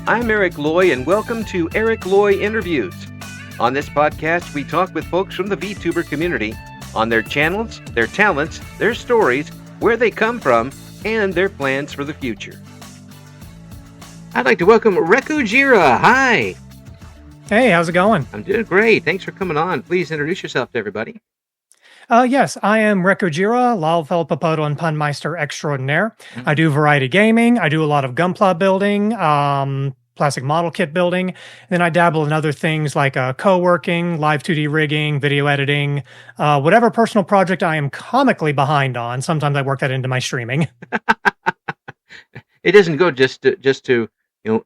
I'm Eric Loy, and welcome to Loy Interviews. On this podcast, we talk with folks from the VTuber community on their channels, their talents, their stories, where they come from, and their plans for the future. I'd like to welcome Rekujira. Hi. Hey, how's it going? I'm doing great. Thanks for coming on. Please introduce yourself to everybody. Yes, I am Rekujira, Lalfelpapoto and Punmeister extraordinaire. I do variety gaming. I do a lot of gunpla building, plastic model kit building. And then I dabble in other things like co-working, live 2D rigging, video editing, whatever personal project I am comically behind on. Sometimes I work that into my streaming. It doesn't go just to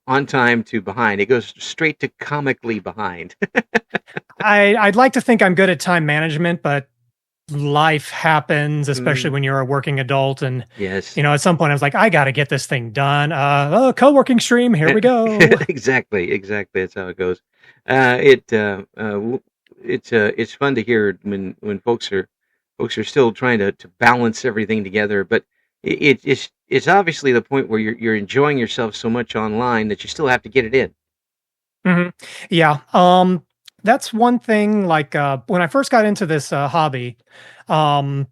on time to behind. It goes straight to comically behind. I'd like to think I'm good at time management, but life happens, especially when you're a working adult. And, yes, at some point I was like, I got to get this thing done. Co-working stream. Here we go. Exactly. That's how it goes. It's fun to hear when folks are still trying to balance everything together, but it's obviously the point where you're enjoying yourself so much online that you still have to get it in. Mm-hmm. Yeah. That's one thing, like, when I first got into this hobby, I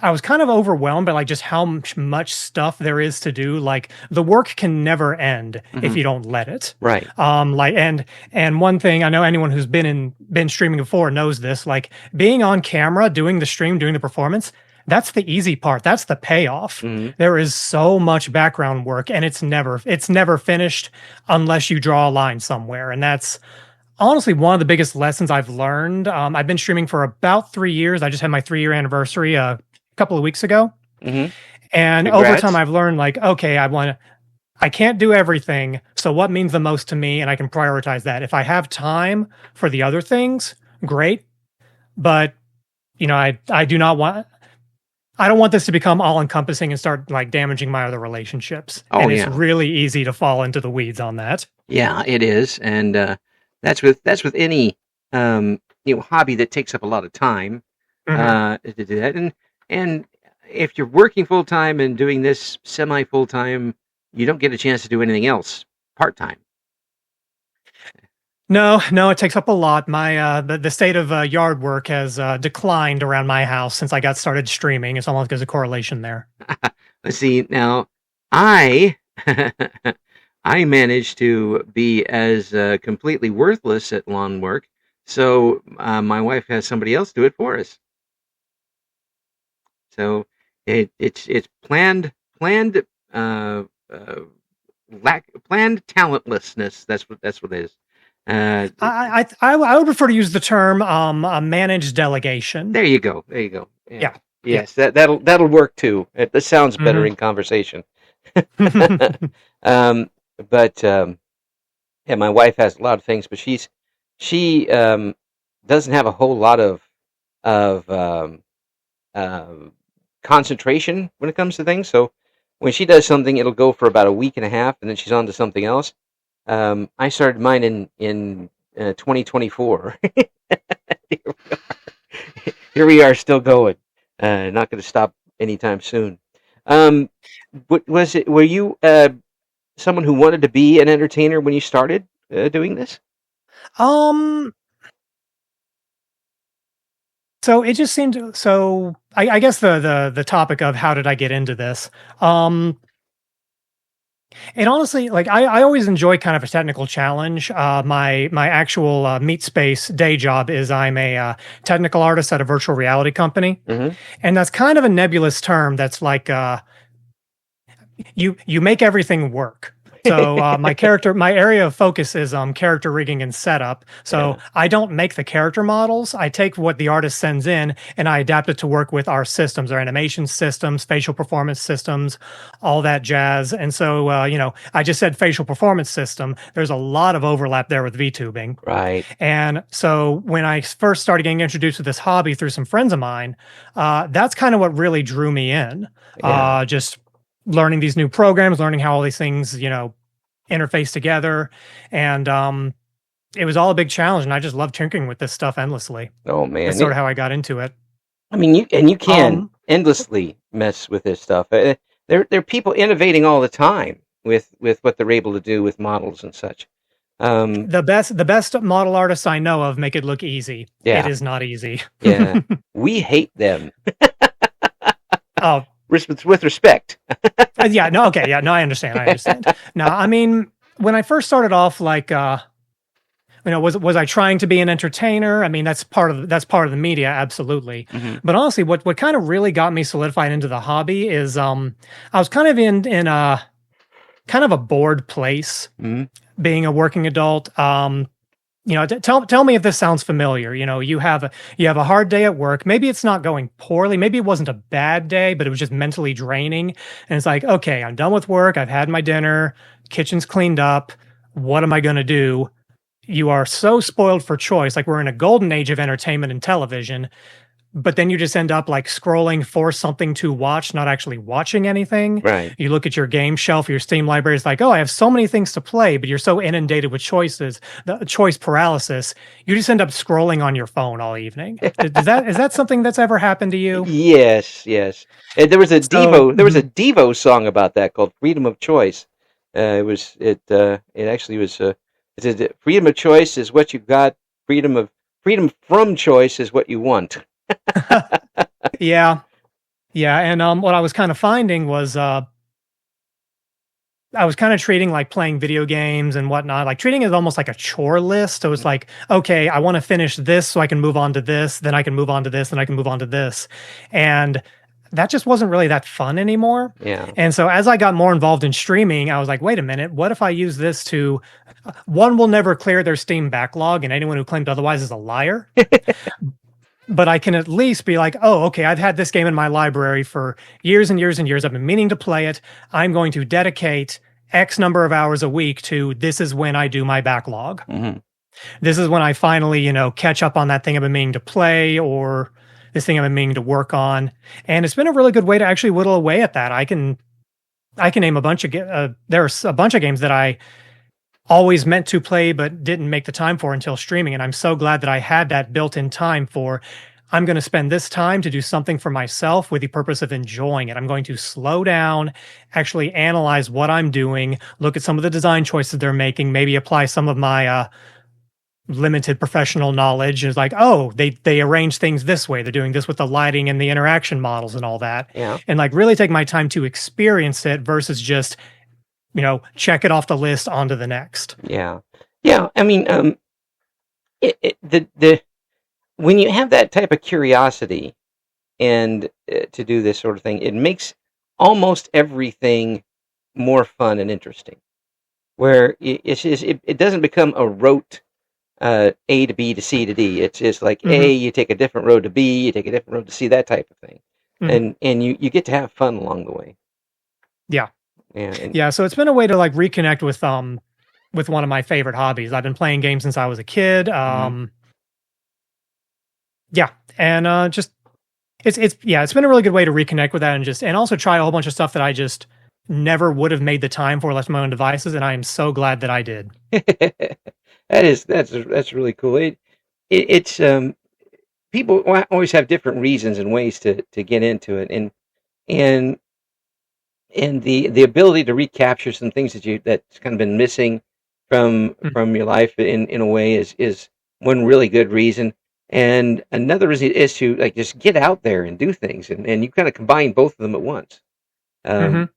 was kind of overwhelmed by like just how much stuff there is to do. Like the work can never end if you don't let it. Right. And one thing I know anyone who's been streaming before knows this, like being on camera, doing the stream, doing the performance, that's the easy part. That's the payoff. There is so much background work and it's never finished unless you draw a line somewhere. And that's honestly one of the biggest lessons I've learned. I've been streaming for about 3 years. I just had my 3-year anniversary a couple of weeks ago. And Congrats. over time I've learned like, okay, I can't do everything. So what means the most to me? And I can prioritize that. If I have time for the other things, great. But I don't want this to become all encompassing and start like damaging my other relationships. It's really easy to fall into the weeds on that. Yeah, it is. And, that's with any hobby that takes up a lot of time to do that. And if you're working full time and doing this semi full time, you don't get a chance to do anything else part time. No, it takes up a lot. My the state of yard work has declined around my house since I got started streaming. It's almost like there's a correlation there. Let's see. Now, I I managed to be as completely worthless at lawn work, so my wife has somebody else do it for us. So it's planned talentlessness. That's what it is. I would prefer to use the term managed delegation. There you go. Yeah. Yes, that'll work too. That sounds better in conversation. But my wife has a lot of things, but she doesn't have a whole lot of concentration when it comes to things. So when she does something, it'll go for about a week and a half, and then she's on to something else. I started mine in 2024. Here we are, still going. Not going to stop anytime soon. Were you someone who wanted to be an entertainer when you started doing this? So it just seemed so. I guess the topic of how did I get into this? And honestly, like I always enjoy kind of a technical challenge. My actual meat space day job is I'm a technical artist at a virtual reality company, and that's kind of a nebulous term. That's like you make everything work. So my area of focus is character rigging and setup. So I don't make the character models. I take what the artist sends in and I adapt it to work with our systems, our animation systems, facial performance systems, all that jazz. And so I just said facial performance system. There's a lot of overlap there with VTubing. Right. And so when I first started getting introduced to this hobby through some friends of mine, that's kind of what really drew me in. Just learning these new programs, learning how all these things, interface together. And it was all a big challenge. And I just love tinkering with this stuff endlessly. Oh, man. That's sort of how I got into it. I mean, you can endlessly mess with this stuff. There are people innovating all the time. with what they're able to do with models and such. The best model artists I know of make it look easy. Yeah. It is not easy. Yeah. We hate them. Oh, with respect. yeah, no, okay, yeah, no, I understand. No, I mean, when I first started off, like, was I trying to be an entertainer? I mean, that's part of the media, absolutely. Mm-hmm. But honestly, what kind of really got me solidified into the hobby is, I was kind of in a kind of a bored place, being a working adult. Tell me if this sounds familiar. You have a hard day at work. Maybe it's not going poorly. Maybe it wasn't a bad day, but it was just mentally draining. And it's like, okay, I'm done with work. I've had my dinner. Kitchen's cleaned up. What am I going to do? You are so spoiled for choice. Like, we're in a golden age of entertainment and television, but then you just end up like scrolling for something to watch, not actually watching anything. Right. You look at your game shelf, your Steam library is like, oh, I have so many things to play, but you're so inundated with choices, the choice paralysis. You just end up scrolling on your phone all evening. Is that something that's ever happened to you? Yes. There was a Devo song about that called "Freedom of Choice." It actually was. It said, "Freedom of choice is what you got. Freedom from choice is what you want." Yeah. And what I was kind of finding was I was kind of treating like playing video games and whatnot, like treating it almost like a chore list. It was like, okay, I want to finish this so I can move on to this, then I can move on to this, then I can move on to this. And that just wasn't really that fun anymore. Yeah. And so as I got more involved in streaming, I was like, wait a minute, what if I use this to, one will never clear their Steam backlog, and anyone who claimed otherwise is a liar. But I can at least be like, oh, okay, I've had this game in my library for years and years and years. I've been meaning to play it. I'm going to dedicate X number of hours a week to, this is when I do my backlog. Mm-hmm. This is when I finally, catch up on that thing I've been meaning to play, or this thing I've been meaning to work on. And it's been a really good way to actually whittle away at that. I can name a bunch of, there's a bunch of games that I always meant to play but didn't make the time for until streaming. And I'm so glad that I had that built-in time for, I'm going to spend this time to do something for myself with the purpose of enjoying it. I'm going to slow down, actually analyze what I'm doing, look at some of the design choices they're making, maybe apply some of my limited professional knowledge. Is like, oh, they arrange things this way. They're doing this with the lighting and the interaction models and all that. Yeah. And like really take my time to experience it versus just, check it off the list onto the next. Yeah. I mean, when you have that type of curiosity and to do this sort of thing, it makes almost everything more fun and interesting. Where it doesn't become a rote A to B to C to D. It's just like A, you take a different road to B, you take a different road to C, that type of thing, and you get to have fun along the way. Yeah. Yeah. So it's been a way to like reconnect with one of my favorite hobbies. I've been playing games since I was a kid. Yeah, and just it's been a really good way to reconnect with that, and also try a whole bunch of stuff that I just never would have made the time for left my own devices, and I am so glad that I did. That's really cool. It's people always have different reasons and ways to get into it, and the ability to recapture some things that's kind of been missing from your life in a way is one really good reason. And another reason is to like just get out there and do things, and you kind of combine both of them at once.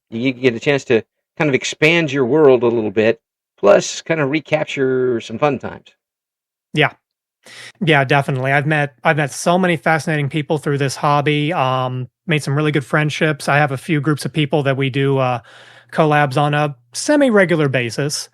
You get a chance to kind of expand your world a little bit, plus kind of recapture some fun times. Yeah, definitely. I've met so many fascinating people through this hobby. Made some really good friendships. I have a few groups of people that we do collabs on a semi-regular basis.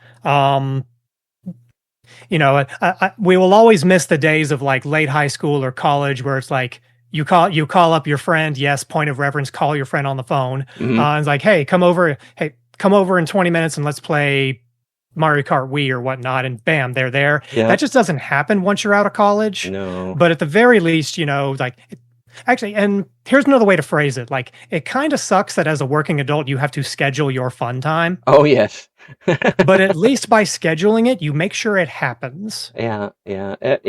We will always miss the days of like late high school or college where it's like you call up your friend. Yes, point of reference, call your friend on the phone. And it's like, hey, come over in 20 minutes and let's play Mario Kart Wii or whatnot, and bam, they're there. Yeah. That just doesn't happen once you're out of college. No. But at the very least, actually, and here's another way to phrase it. Like, it kind of sucks that as a working adult, you have to schedule your fun time. Oh, yes. But at least by scheduling it, you make sure it happens. Yeah. But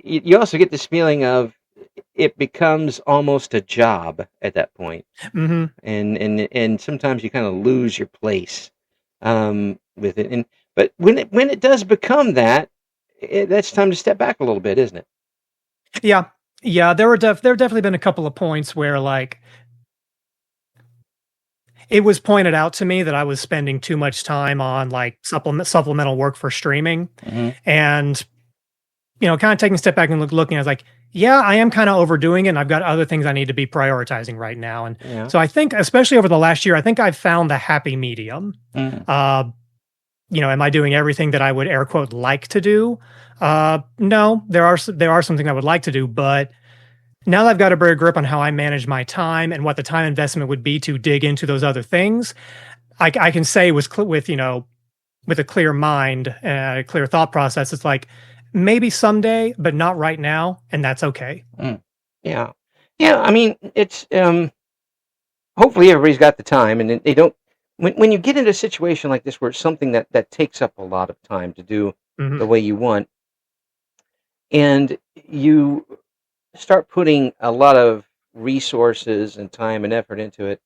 you also get this feeling of it becomes almost a job at that point. Mm-hmm. And sometimes you kind of lose your place with it. But when it does become that, that's time to step back a little bit, isn't it? Yeah. Yeah, there definitely been a couple of points where like it was pointed out to me that I was spending too much time on like supplemental work for streaming, and kind of taking a step back and looking, I was like, yeah, I am kind of overdoing it, and I've got other things I need to be prioritizing right now. And so I think, especially over the last year, I think I've found the happy medium. Am I doing everything that I would air quote like to do? No, there are some things I would like to do, but now that I've got a better grip on how I manage my time and what the time investment would be to dig into those other things, I can say with a clear mind, a clear thought process, it's like maybe someday, but not right now, and that's okay. Yeah. I mean, it's hopefully everybody's got the time, and they don't. When you get into a situation like this where it's something that takes up a lot of time to do the way you want, and you start putting a lot of resources and time and effort into it,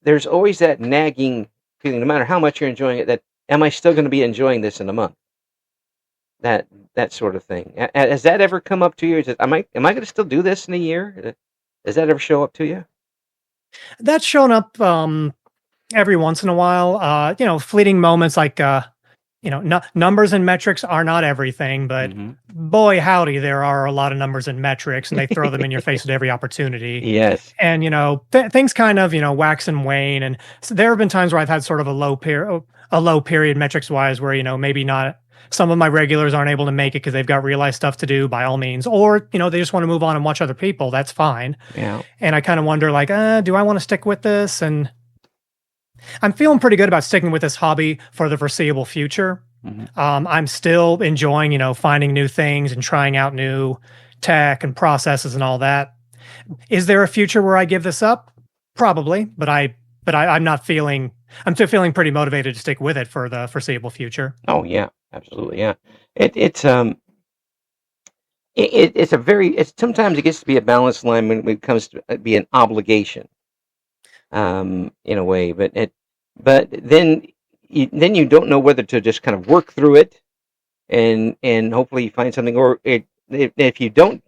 there's always that nagging feeling, no matter how much you're enjoying it, that am I still going to be enjoying this in a month? That sort of thing. Has that ever come up to you? Am I going to still do this in a year? Does that ever show up to you? That's shown up every once in a while. Fleeting moments like numbers and metrics are not everything, but boy, howdy, there are a lot of numbers and metrics, and they throw them in your face at every opportunity. Yes. And, things kind of, wax and wane. And so there have been times where I've had sort of a low period metrics wise where, maybe not some of my regulars aren't able to make it because they've got real life stuff to do, by all means, or, they just want to move on and watch other people. That's fine. Yeah. And I kind of wonder like, do I want to stick with this? And I'm feeling pretty good about sticking with this hobby for the foreseeable future. I'm still enjoying, finding new things and trying out new tech and processes and all that. Is there a future where I give this up? Probably, but I'm not feeling. I'm still feeling pretty motivated to stick with it for the foreseeable future. Oh yeah, absolutely, yeah. It's sometimes it gets to be a balanced line when it comes to be an obligation. In a way, but then you don't know whether to just kind of work through it, and hopefully you find something, or if you don't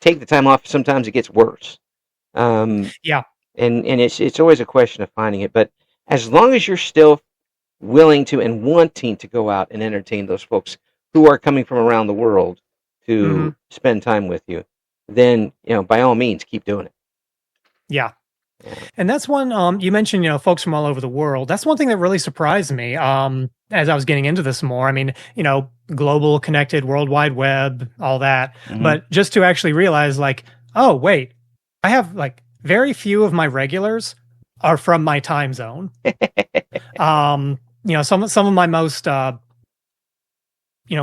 take the time off, sometimes it gets worse. Yeah, and it's always a question of finding it. But as long as you're still willing to and wanting to go out and entertain those folks who are coming from around the world to spend time with you, then by all means keep doing it. Yeah. And that's one, you mentioned, folks from all over the world. That's one thing that really surprised me as I was getting into this more. I mean, global, connected, World Wide Web, all that. But just to actually realize like, oh, wait, I have like very few of my regulars are from my time zone. Some of my most,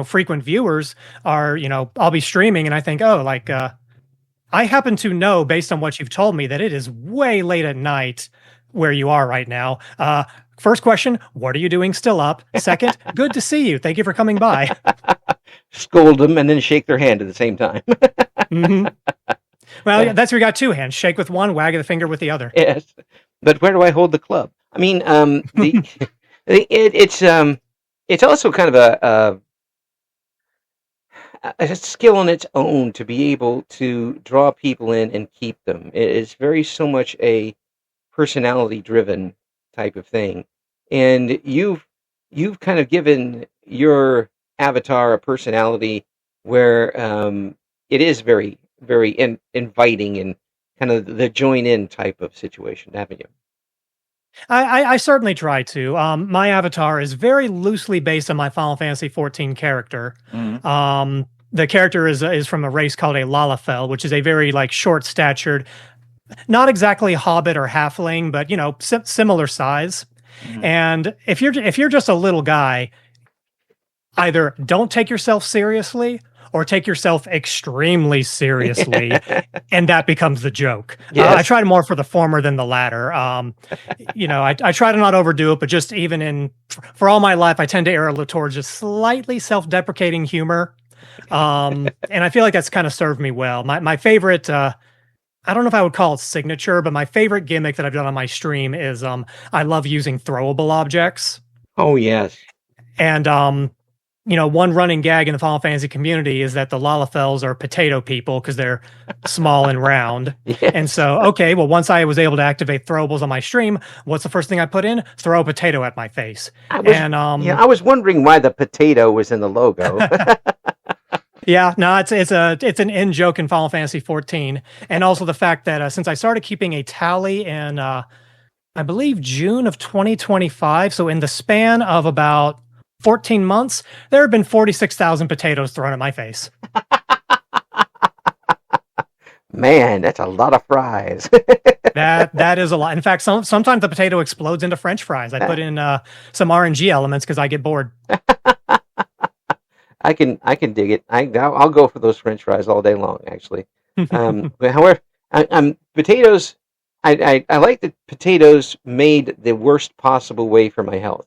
frequent viewers are, I'll be streaming and I think, oh, like, I happen to know, based on what you've told me, that it is way late at night where you are right now. First question, what are you doing still up? Second, good to see you. Thank you for coming by. Scold them and then shake their hand at the same time. Well, yeah, that's where you got two hands. Shake with one, wag the finger with the other. Yes. But where do I hold the club? I mean, it's also kind of a skill on its own to be able to draw people in and keep them. It is very so much a personality-driven type of thing, and you've kind of given your avatar a personality where it is very, very inviting and kind of the join-in type of situation, haven't you? I certainly try to. My avatar is very loosely based on my Final Fantasy XIV character. The character is from a race called a Lalafell, which is a very like short-statured, not exactly hobbit or halfling, but similar size. And if you're just a little guy, either don't take yourself seriously or take yourself extremely seriously, and that becomes the joke. Yes. I try more for the former than the latter. I try to not overdo it, but just even for all my life, I tend to err towards just slightly self-deprecating humor. And I feel like that's kind of served me well. My favorite, I don't know if I would call it signature, but my favorite gimmick that I've done on my stream is I love using throwable objects. Oh, yes. And one running gag in the Final Fantasy community is that the Lalafels are potato people because they're small and round. Yes. And so, okay, well, once I was able to activate throwables on my stream, what's the first thing I put in? Throw a potato at my face. I was wondering why the potato was in the logo. Yeah, no, it's an in joke in Final Fantasy 14, and also the fact that since I started keeping a tally in I believe June of 2025, so in the span of about 14 months, there have been 46,000 potatoes thrown at my face. Man, that's a lot of fries. That is a lot. In fact, sometimes the potato explodes into French fries. I put in some RNG elements because I get bored. I can dig it. I'll go for those French fries all day long, actually. But however, potatoes. I like that potatoes made the worst possible way for my health,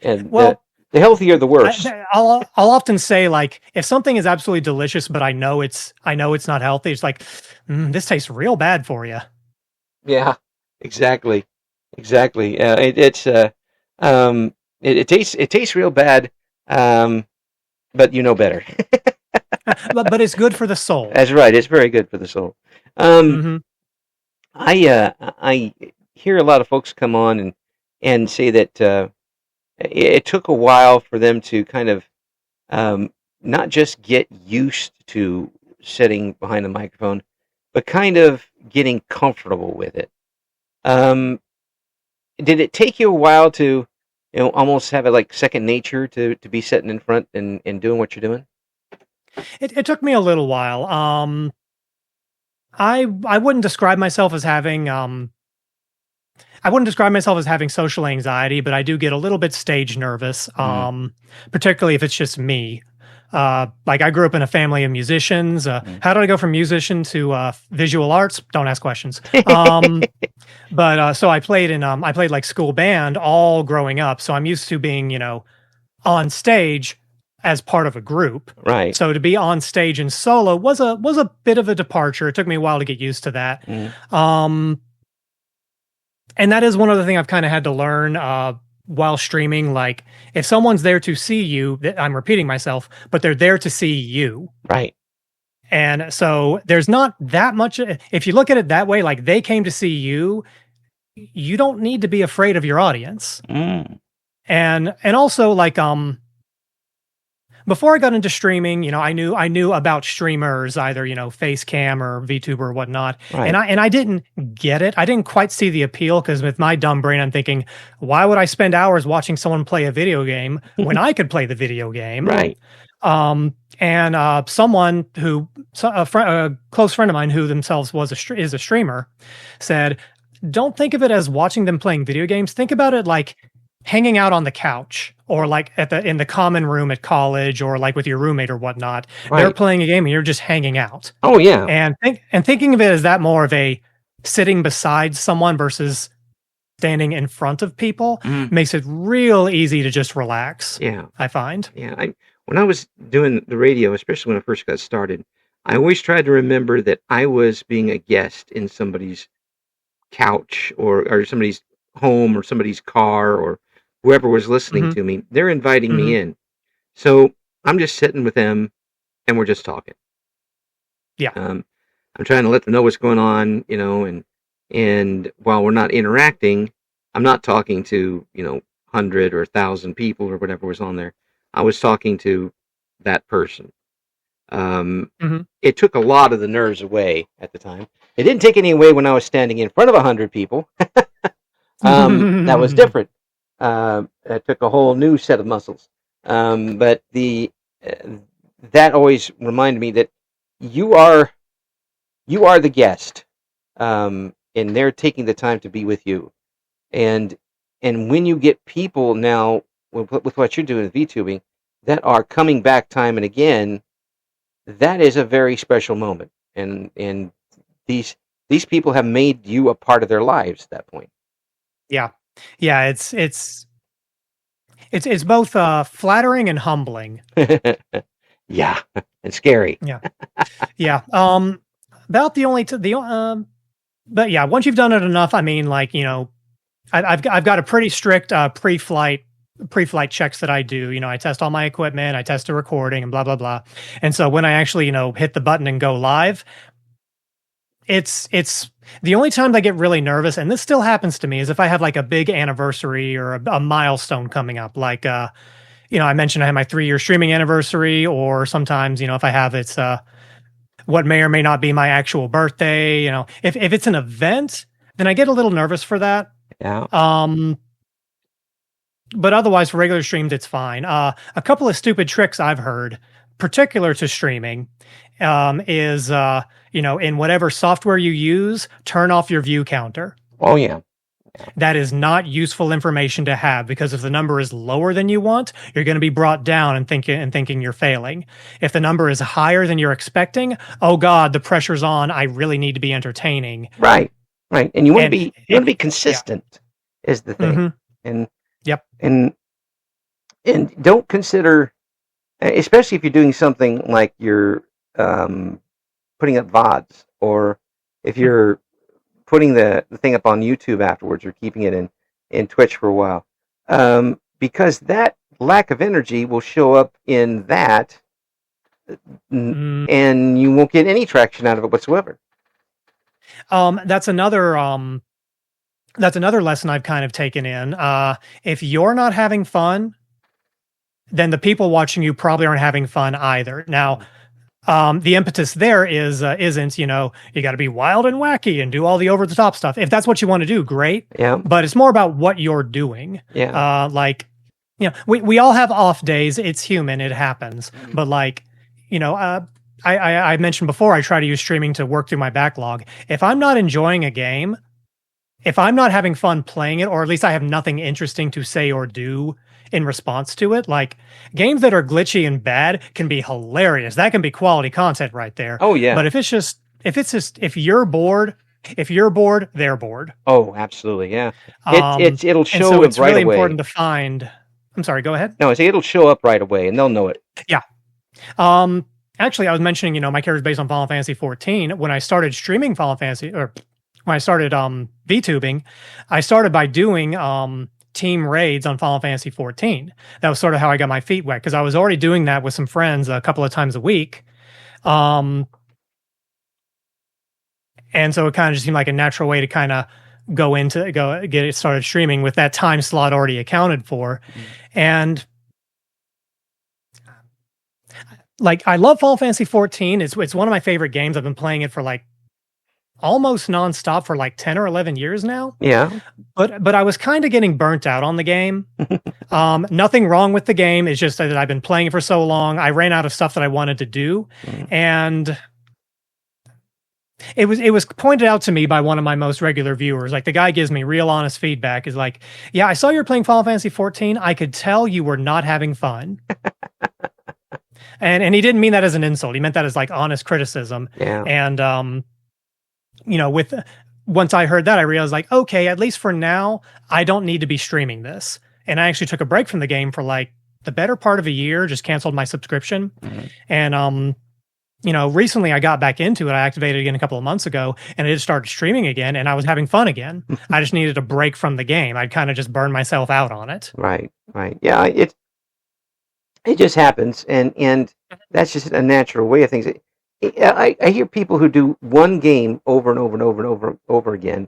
and the healthier the worse. I'll often say, like, if something is absolutely delicious, but I know it's not healthy, it's like this tastes real bad for you. Yeah, exactly. It tastes real bad. But you know better. but it's good for the soul. That's right. It's very good for the soul. I hear a lot of folks come on and say that it took a while for them to kind of not just get used to sitting behind the microphone, but kind of getting comfortable with it. Did it take you a while to almost have it like second nature to be sitting in front and doing what you're doing? It took me a little while. I wouldn't describe myself as having social anxiety, but I do get a little bit stage nervous, particularly if it's just me. Like I grew up in a family of musicians. How did I go from musician to visual arts? Don't ask questions. But so I played like school band all growing up. So I'm used to being, on stage as part of a group. Right. So to be on stage and solo was a bit of a departure. It took me a while to get used to that. And that is one other thing I've kind of had to learn while streaming. Like if someone's there to see you, I'm repeating myself, but they're there to see you. Right. And so there's not that much. If you look at it that way, like they came to see you, you don't need to be afraid of your audience. And also like, before I got into streaming, I knew about streamers, either, Facecam or VTuber or whatnot. Right. And I didn't get it. I didn't quite see the appeal because with my dumb brain, I'm thinking, why would I spend hours watching someone play a video game when I could play the video game? Right. And someone a close friend of mine who themselves is a streamer said, don't think of it as watching them playing video games. Think about it like hanging out on the couch or like in the common room at college or like with your roommate or whatnot. Right. They're playing a game and you're just hanging out. Oh yeah. And thinking of it as that more of a sitting beside someone versus standing in front of people makes it real easy to just relax. Yeah. I find. Yeah. When I was doing the radio, especially when I first got started, I always tried to remember that I was being a guest in somebody's couch or somebody's home or somebody's car or whoever was listening to me. They're inviting me in. So I'm just sitting with them and we're just talking. Yeah. I'm trying to let them know what's going on, and while we're not interacting, I'm not talking to, 100 or 1,000 people or whatever was on there. I was talking to that person. It took a lot of the nerves away at the time. It didn't take any away when I was standing in front of 100 people. That was different. It took a whole new set of muscles. But that always reminded me that you are the guest, and they're taking the time to be with you. And when you get people now with what you're doing with VTubing that are coming back time and again, that is a very special moment. And these people have made you a part of their lives at that point. Yeah. Yeah, it's both flattering and humbling. Yeah, it's scary. Yeah. Yeah. About the only but yeah, once you've done it enough, I mean, like, I've got a pretty strict pre-flight checks that I do. I test all my equipment, I test the recording, and blah blah blah. And so when I actually hit the button and go live, it's the only time I get really nervous, and this still happens to me, is if I have like a big anniversary or a milestone coming up, like I mentioned I have my 3-year streaming anniversary, or sometimes if I have it's what may or may not be my actual birthday. If it's an event, then I get a little nervous for that. Yeah. But otherwise, for regular streams, it's fine. A couple of stupid tricks I've heard, particular to streaming, is in whatever software you use, turn off your view counter. Oh yeah. That is not useful information to have, because if the number is lower than you want, you're going to be brought down and thinking you're failing. If the number is higher than you're expecting, oh God, the pressure's on. I really need to be entertaining. Right. And you want to be consistent is the thing. Mm-hmm. And yep. And don't consider, especially if you're doing something like you're putting up VODs, or if you're putting the thing up on YouTube afterwards, or keeping it in Twitch for a while, because that lack of energy will show up in that, and you won't get any traction out of it whatsoever. That's another lesson I've kind of taken in. If you're not having fun, then the people watching you probably aren't having fun either. Now, the impetus there isn't, you got to be wild and wacky and do all the over the top stuff. If that's what you want to do, great. Yeah. But it's more about what you're doing. Yeah. We all have off days. It's human. It happens. But I mentioned before, I try to use streaming to work through my backlog. If I'm not enjoying a game, if I'm not having fun playing it, or at least I have nothing interesting to say or do in response to it, like games that are glitchy and bad can be hilarious. That can be quality content right there. Oh yeah. But if you're bored, they're bored. Oh, absolutely. Yeah. It'll show so it's right really away. important to find. I'm sorry. Go ahead. No, it'll show up right away, and they'll know it. Yeah. Actually, I was mentioning, my character is based on Final Fantasy 14. When I started streaming Final Fantasy, or when I started VTubing, I started by doing team raids on Final Fantasy 14. That was sort of how I got my feet wet, because I was already doing that with some friends a couple of times a week. And so it kind of just seemed like a natural way to kind of get it started streaming with that time slot already accounted for. And I love Final Fantasy 14. It's one of my favorite games. I've been playing it for almost nonstop for 10 or 11 years now. Yeah. But I was kind of getting burnt out on the game. Nothing wrong with the game. It's just that I've been playing it for so long. I ran out of stuff that I wanted to do. And it was pointed out to me by one of my most regular viewers. The guy gives me real honest feedback. Is yeah, I saw you were playing Final Fantasy 14. I could tell you were not having fun. And he didn't mean that as an insult. He meant that as honest criticism. Yeah. And once I heard that, I realized okay, at least for now, I don't need to be streaming this. And I actually took a break from the game for the better part of a year, just canceled my subscription. Mm-hmm. And recently I got back into it. I activated it again a couple of months ago, and I just started streaming again, and I was having fun again. I just needed a break from the game. I'd kind of just burned myself out on it. Right. Yeah, it just happens, and that's just a natural way of things. I hear people who do one game over and over and over and over again,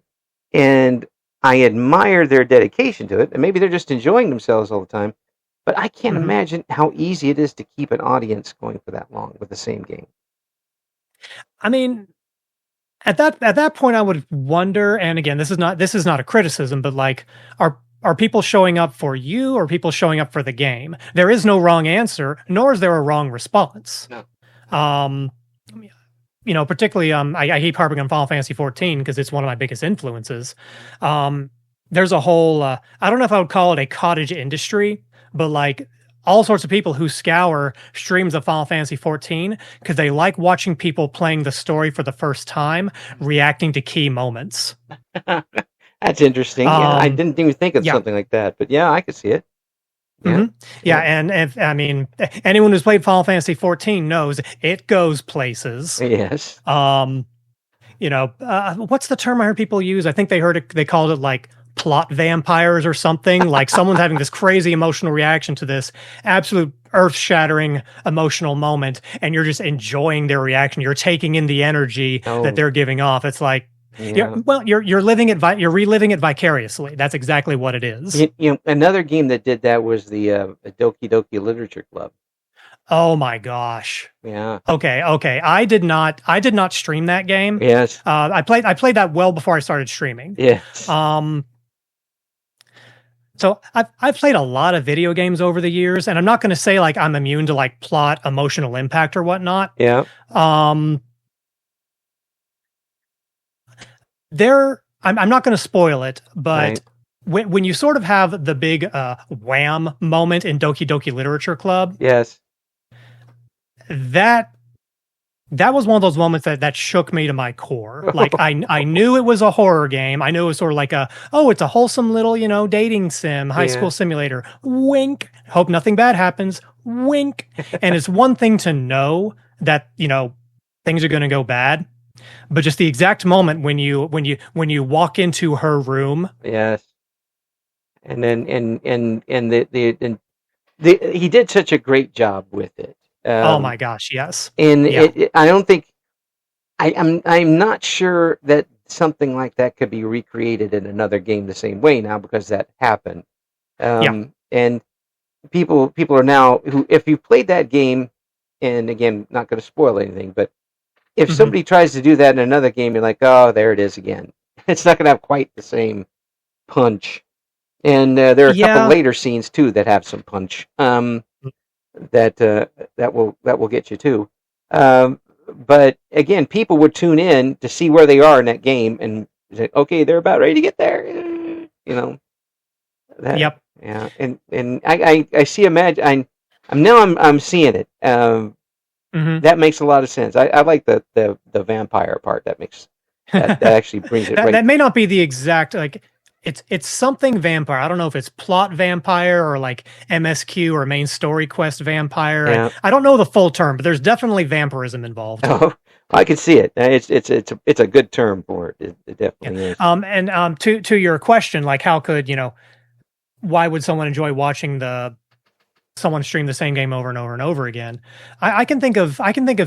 and I admire their dedication to it, and maybe they're just enjoying themselves all the time, but I can't imagine how easy it is to keep an audience going for that long with the same game. I mean, at that point, I would wonder, and again, this is not a criticism, but are people showing up for you, or people showing up for the game? There is no wrong answer, nor is there a wrong response. No. Particularly, I keep harping on Final Fantasy 14 because it's one of my biggest influences. There's a whole, I don't know if I would call it a cottage industry, but all sorts of people who scour streams of Final Fantasy 14 because they like watching people playing the story for the first time, reacting to key moments. That's interesting. Yeah, I didn't even think of something like that, but yeah, I could see it. Yeah. Yeah, and if, I mean, anyone who's played Final Fantasy 14 knows it goes places. Yes. What's the term I heard people use? I think they called it like plot vampires or something. Like someone's having this crazy emotional reaction to this absolute earth-shattering emotional moment, and you're just enjoying their reaction. You're taking in the energy that they're giving off. It's like, you're living it. You're reliving it vicariously. That's exactly what it is. Another game that did that was the Doki Doki Literature Club. Oh my gosh. Yeah. Okay. I did not stream that game. Yes. I played that well before I started streaming. Yes. So I've played a lot of video games over the years, and I'm not going to say like I'm immune to like plot, emotional impact or whatnot. Yeah. I'm not going to spoil it, but right. when you sort of have the big wham moment in Doki Doki Literature Club, yes, that was one of those moments that shook me to my core. Like I knew it was a horror game. I knew it was sort of like it's a wholesome little, dating sim, high school simulator. Wink. Hope nothing bad happens. Wink. And it's one thing to know that, things are going to go bad, but just the exact moment when you walk into her room. Yes. And then he did such a great job with it. Oh my gosh, yes. And I don't think I'm not sure that something like that could be recreated in another game the same way now, because that happened. And people are now if you played that game, and again, not going to spoil anything, but if somebody tries to do that in another game, you're like, oh, there it is again. It's not going to have quite the same punch. And there are a couple later scenes too that have some punch. That will get you too. But again, people would tune in to see where they are in that game and say, okay, they're about ready to get there. Yep. Yeah. And I see I'm seeing it. That makes a lot of sense. I like the vampire part. That actually brings it right. That may not be the exact it's something vampire. I don't know if it's plot vampire or like MSQ or main story quest vampire. Yeah. I don't know the full term, but there's definitely vampirism involved. Oh, I can see it. It's a good term for it. It definitely is. And to your question, like how could why would someone enjoy watching someone stream the same game over and over and over again? I can think of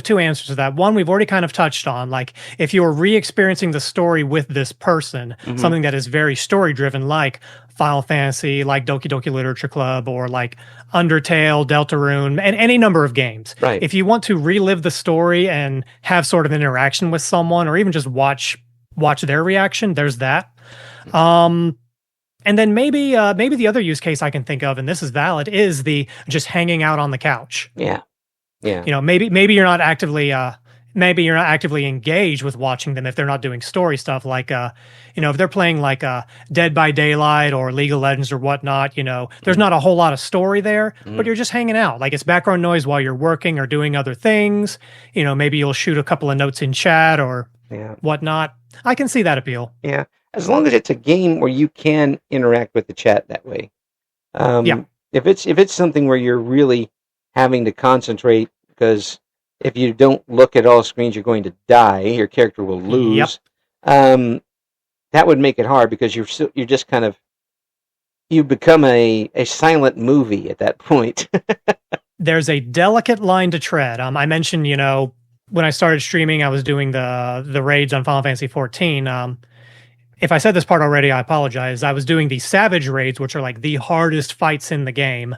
two answers to that. One, we've already kind of touched on, like if you're re-experiencing the story with this person, something that is very story driven, like Final Fantasy, like Doki Doki Literature Club, or like Undertale, Deltarune, and any number of games. Right. If you want to relive the story and have sort of an interaction with someone, or even just watch their reaction, there's that. And then maybe the other use case I can think of, and this is valid, is the just hanging out on the couch. Yeah. Maybe you're not actively engaged with watching them if they're not doing story stuff, like if they're playing like Dead by Daylight or League of Legends or whatnot. There's not a whole lot of story there, but you're just hanging out. Like it's background noise while you're working or doing other things. Maybe you'll shoot a couple of notes in chat or whatnot. I can see that appeal. Yeah. As long as it's a game where you can interact with the chat that way. If it's something where you're really having to concentrate, because if you don't look at all screens, you're going to die. Your character will lose. That would make it hard, because you're just kind of, you become a silent movie at that point. There's a delicate line to tread. I mentioned, when I started streaming, I was doing the raids on Final Fantasy 14. If I said this part already, I apologize. I was doing the Savage raids, which are like the hardest fights in the game.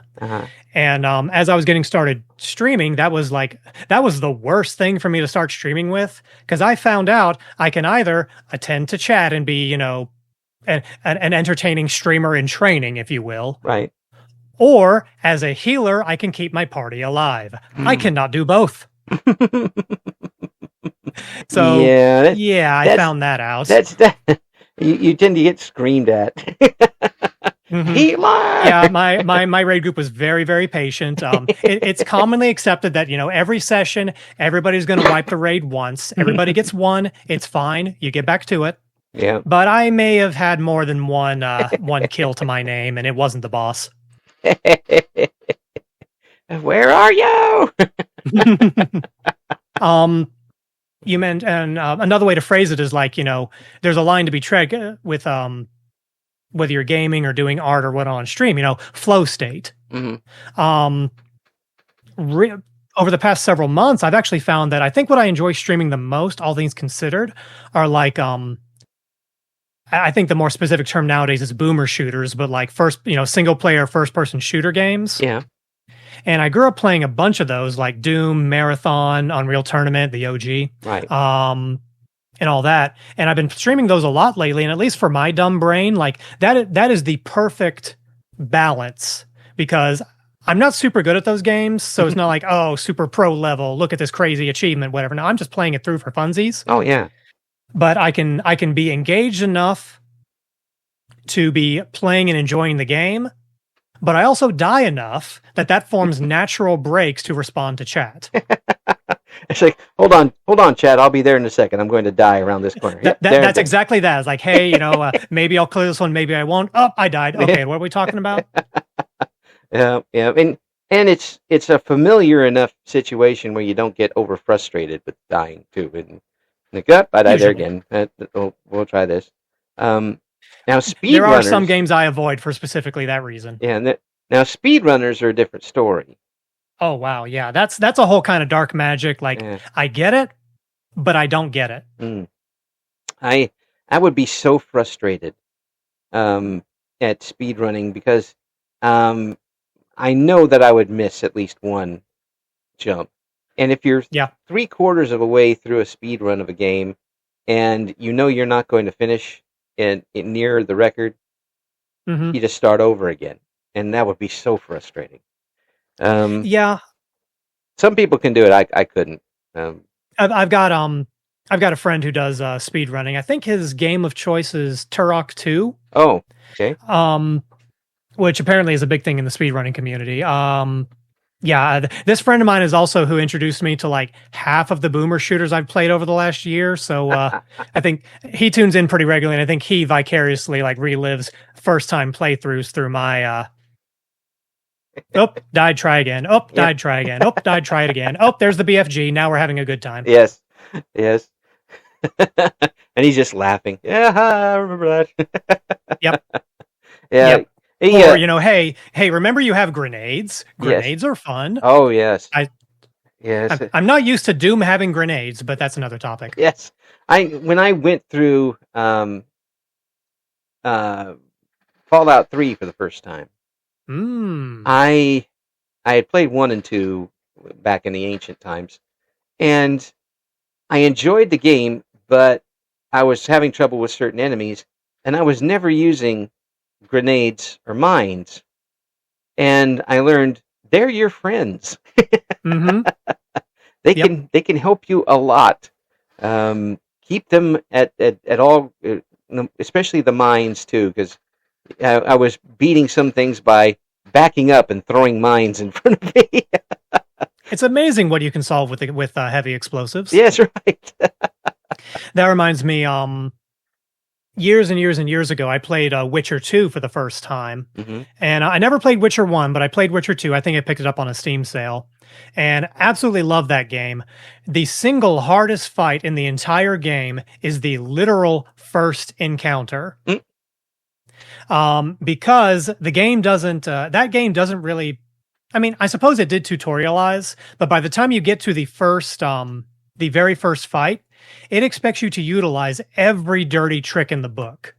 And as I was getting started streaming, that was the worst thing for me to start streaming with, because I found out I can either attend to chat and be, an entertaining streamer in training, if you will. Right. Or as a healer, I can keep my party alive. I cannot do both. So I found that out. You tend to get screamed at. Healer! Yeah, my raid group was very, very patient. It's commonly accepted that, every session, everybody's going to wipe the raid once. Everybody gets one. It's fine. You get back to it. Yeah. But I may have had more than one kill to my name, and it wasn't the boss. Where are you? You meant, and another way to phrase it is like, there's a line to be tread with whether you're gaming or doing art or what on stream, flow state. Mm-hmm. Over the past several months, I've actually found that I think what I enjoy streaming the most, all things considered, are like, I think the more specific term nowadays is boomer shooters, but like single player first person shooter games. Yeah. And I grew up playing a bunch of those, like Doom, Marathon, Unreal Tournament, the OG, right, and all that. And I've been streaming those a lot lately. And at least for my dumb brain, like that is the perfect balance, because I'm not super good at those games. So it's not like, oh, super pro level, look at this crazy achievement, whatever. No, I'm just playing it through for funsies. Oh yeah. But I can be engaged enough to be playing and enjoying the game. But I also die enough that forms natural breaks to respond to chat. It's like, hold on, chat. I'll be there in a second. I'm going to die around this corner. That's exactly that. It's like, hey, maybe I'll clear this one, maybe I won't. Oh, I died. Okay, what are we talking about? Yeah, and it's a familiar enough situation where you don't get over frustrated with dying too. And like, I died there again. We'll try this. Now, there are some games I avoid for specifically that reason. Yeah, now speedrunners are a different story. Oh wow, yeah, that's a whole kind of dark magic. Like, I get it, but I don't get it. I would be so frustrated at speedrunning because I know that I would miss at least one jump, and if you're 3/4 of a way through a speed run of a game, and you're not going to finish in near the record, you just start over again, and that would be so frustrating. Yeah, some people can do it. I couldn't. I've got a friend who does speed running. I think his game of choice is Turok 2. Oh, okay. Which apparently is a big thing in the speedrunning community. This friend of mine is also who introduced me to like half of the boomer shooters I've played over the last year. So I think he tunes in pretty regularly, and I think he vicariously like relives first time playthroughs through my died, try again. Died, try again. Died, try it again. There's the BFG. Now we're having a good time. Yes. And he's just laughing. Yeah, I remember that. Yep. Yeah. Yep. Or, hey, remember you have grenades? Grenades are fun. Oh, yes. Yes. I'm not used to Doom having grenades, but that's another topic. Yes. When I went through Fallout 3 for the first time, I had played 1 and 2 back in the ancient times, and I enjoyed the game, but I was having trouble with certain enemies, and I was never using grenades or mines, and I learned they're your friends. They can help you a lot. Keep them at all, especially the mines too, because I was beating some things by backing up and throwing mines in front of me. It's amazing what you can solve with heavy explosives. Yes, right. That reminds me, years and years and years ago, I played Witcher 2 for the first time. And I never played Witcher 1, but I played Witcher 2. I think I picked it up on a Steam sale. And absolutely love that game. The single hardest fight in the entire game is the literal first encounter. Because the game doesn't, that game doesn't really, I mean, I suppose it did tutorialize, but by the time you get to the very first fight, it expects you to utilize every dirty trick in the book.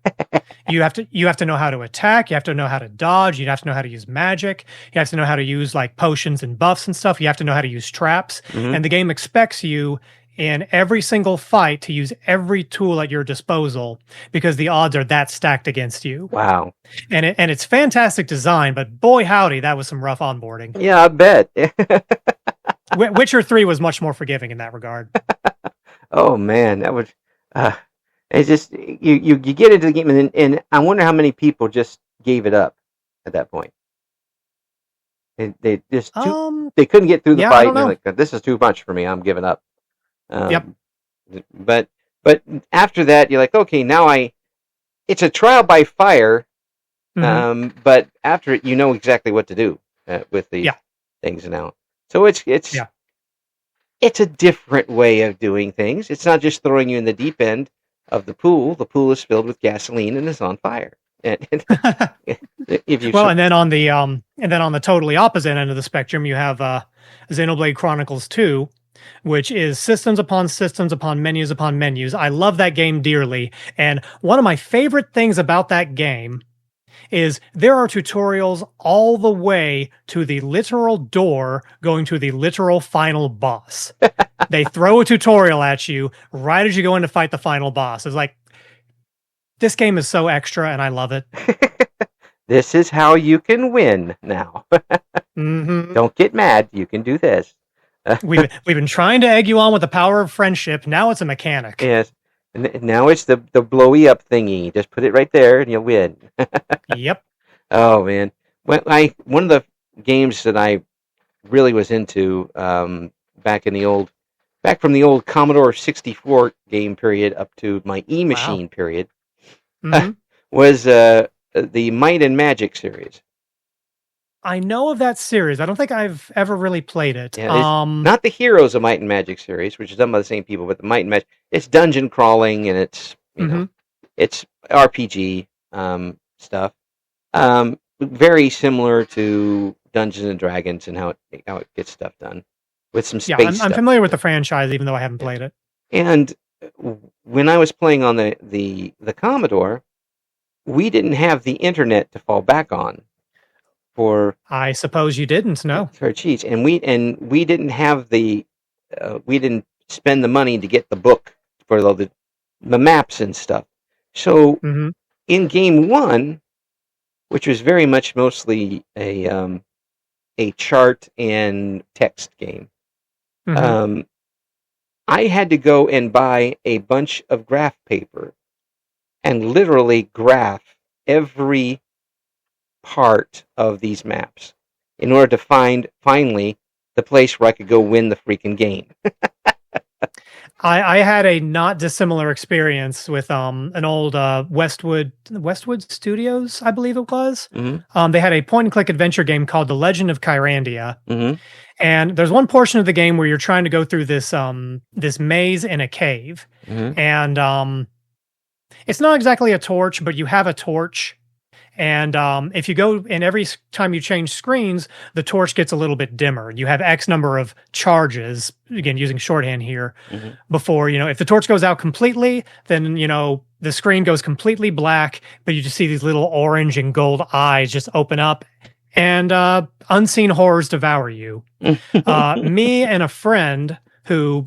You have to know how to attack. You have to know how to dodge. You have to know how to use magic. You have to know how to use like potions and buffs and stuff. You have to know how to use traps. And the game expects you in every single fight to use every tool at your disposal because the odds are that stacked against you. Wow. And it's fantastic design, but boy howdy, that was some rough onboarding. Yeah, I bet. Witcher 3 was much more forgiving in that regard. Oh man, that would. It's just you get into the game, and I wonder how many people just gave it up at that point. They just they couldn't get through the fight. And they're like, this is too much for me. I'm giving up. But after that, you're like, okay, now it's a trial by fire, But after it, you know exactly what to do with these things now. So it's a different way of doing things. It's not just throwing you in the deep end of the pool. The pool is filled with gasoline and is on fire. And and then on the totally opposite end of the spectrum, you have Xenoblade Chronicles 2, which is systems upon systems upon menus upon menus. I love that game dearly, and one of my favorite things about that game is there are tutorials all the way to the literal door going to the literal final boss. They throw a tutorial at you right as you go in to fight the final boss. It's like, this game is so extra, and I love it. This is how you can win now. Don't get mad. You can do this. We've been trying to egg you on with the power of friendship. Now it's a mechanic. Yes. And now it's the blowy up thingy. Just put it right there and you'll win. Yep. Oh man. One of the games that I really was into back from the old Commodore 64 game period up to my E-Machine period was the Might and Magic series. I know of that series. I don't think I've ever really played it. Yeah, not the Heroes of Might and Magic series, which is done by the same people, but the Might and Magic. It's dungeon crawling and it's it's RPG stuff. Very similar to Dungeons and Dragons and how it gets stuff done with some space. I'm familiar with the franchise, even though I haven't played it. And when I was playing on the Commodore, we didn't have the internet to fall back on. I suppose you didn't, no. For cheats, and we didn't have we didn't spend the money to get the book for the maps and stuff. So in game 1, which was very much mostly a chart and text game, I had to go and buy a bunch of graph paper and literally graph every part of these maps in order to find finally the place where I could go win the freaking game. I had a not dissimilar experience with an old Westwood Studios, I believe it was. They had a point and click adventure game called The Legend of Kyrandia. And there's one portion of the game where you're trying to go through this maze in a cave. And it's not exactly a torch, but you have a torch. And if you go, and every time you change screens, the torch gets a little bit dimmer. You have X number of charges, again, using shorthand here, before, if the torch goes out completely, then, the screen goes completely black, but you just see these little orange and gold eyes just open up and unseen horrors devour you. Me and a friend who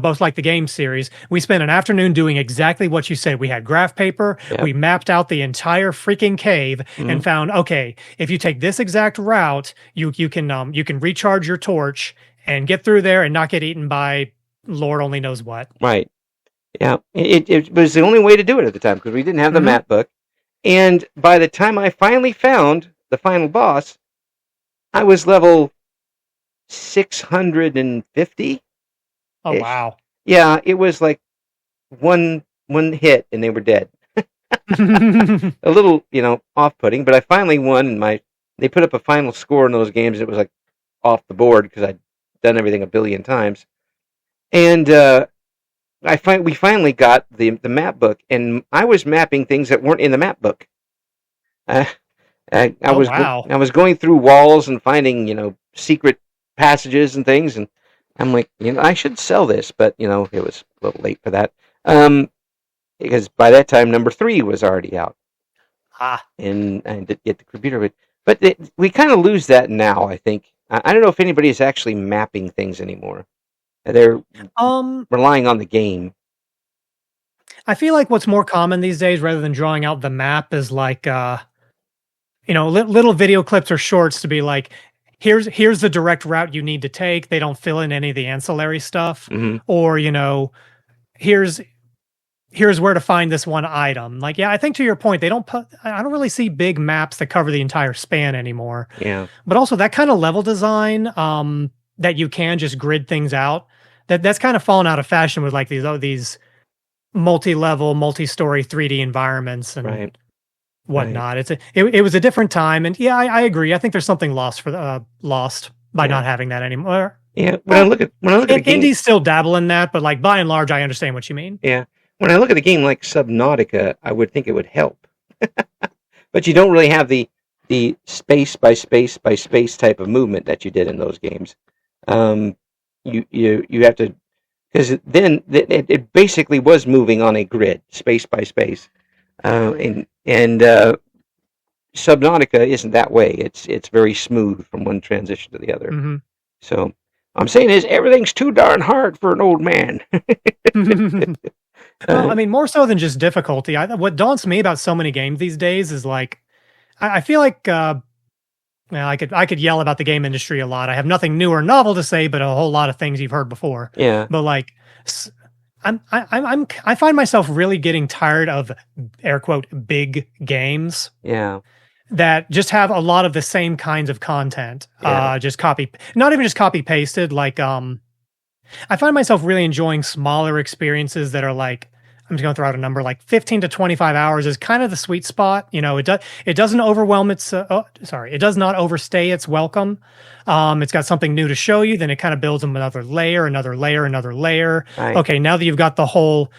both like the game series, we spent an afternoon doing exactly what you said. We had graph paper. Yep. We mapped out the entire freaking cave and found, okay, if you take this exact route, you can recharge your torch and get through there and not get eaten by Lord only knows what. Right. Yeah. It was the only way to do it at the time because we didn't have the map book. And by the time I finally found the final boss, I was level 650. Oh, wow. Yeah, it was like one hit and they were dead. A little, off-putting, but I finally won and they put up a final score in those games. It was like off the board because I'd done everything a billion times. And we finally got the map book, and I was mapping things that weren't in the map book. I was going through walls and finding, secret passages and things, and I'm like, I should sell this, but, it was a little late for that. Because by that time, number 3 was already out. And I didn't get the computer with. But we kind of lose that now, I think. I don't know if anybody is actually mapping things anymore. They're relying on the game. I feel like what's more common these days, rather than drawing out the map, is like, little video clips or shorts to be like, here's the direct route you need to take. They don't fill in any of the ancillary stuff. Or, here's where to find this one item. Like, yeah, I think to your point, I don't really see big maps that cover the entire span anymore. Yeah. But also that kind of level design, that you can just grid things out, that's kind of fallen out of fashion with like these multi-level, multi-story 3D environments. And right. whatnot. It was a different time, and yeah, I agree. I think there's something lost by not having that anymore. Yeah, when I look at the game, indies still dabble in that, but like by and large, I understand what you mean. Yeah, when I look at a game like Subnautica, I would think it would help, but you don't really have the space by space by space type of movement that you did in those games. You have to, because then it basically was moving on a grid, space by space, and Subnautica isn't that way. It's very smooth from one transition to the other. Mm-hmm. So I'm saying is everything's too darn hard for an old man. Well, I mean, more so than just difficulty. What daunts me about so many games these days is like, I feel like, well, I could yell about the game industry a lot. I have nothing new or novel to say, but a whole lot of things you've heard before. Yeah. But like, I find myself really getting tired of air quote big games. Yeah. That just have a lot of the same kinds of content. Yeah. Not even just copy pasted. Like, I find myself really enjoying smaller experiences that are like, I'm just going to throw out a number, like 15 to 25 hours is kind of the sweet spot. You know, it doesn't overwhelm it does not overstay its welcome. It's got something new to show you. Then it kind of builds them another layer. Right. Okay. Now that you've got the whole